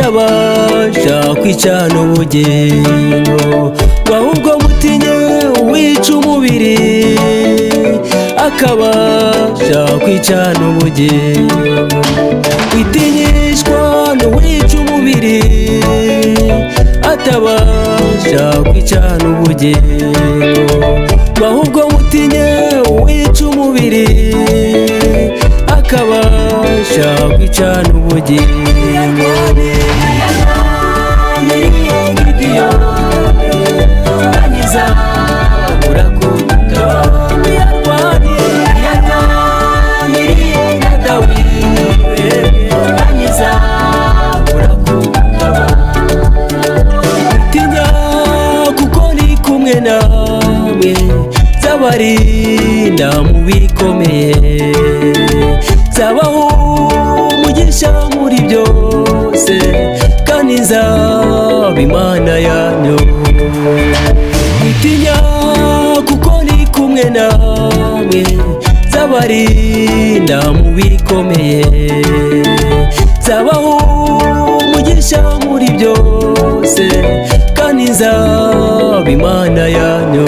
atabasha kwicana ubugingo, ahubwo mutinye wica umubiri akabasha kwicana ubugingo. Witinyishwa n'uwica umubiri atabasha kwicana ubugingo, ahubwo mutinye wica umubiri akabasha kwicana ubugingo. Namwe zabarinda mu bikomeye, zabaho umugisha muri byose, kandi nzaba Imana yanyu. Mwitinya kuko ndi kumwe namwe, zabarinda mu bikomeye, zabaho umugisha muri byose, kandi nzaba Imana yanyu.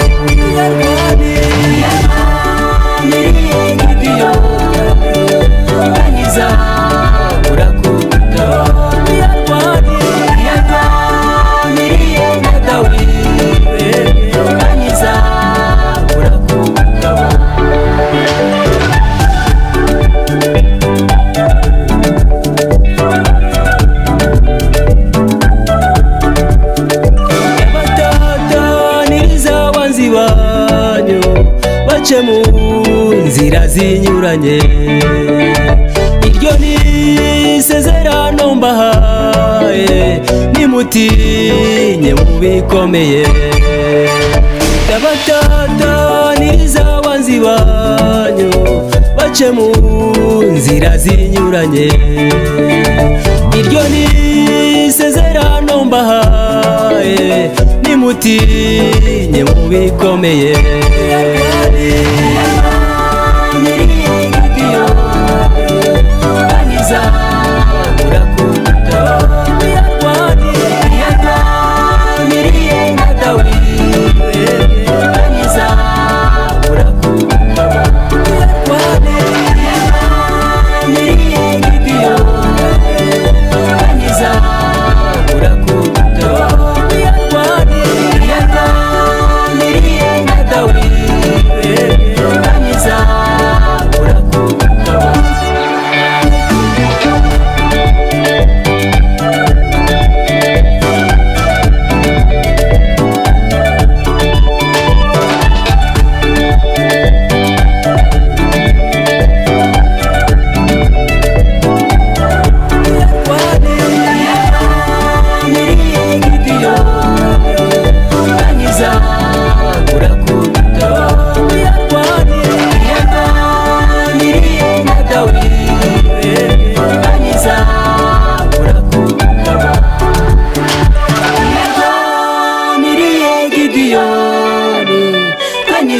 Bace mu nzira zinyuranye, iryo ni isezerano mbahaye, nimutinye mu bikomeye. Ndabatataniriza abanzi banyu, bace mu nzira zinyuranye, iryo ni isezerano mbahaye, nimutinye mu bikomeye.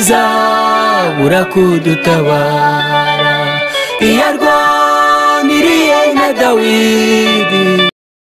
Zabura kudutabara, yarwaniriye na Dawidi.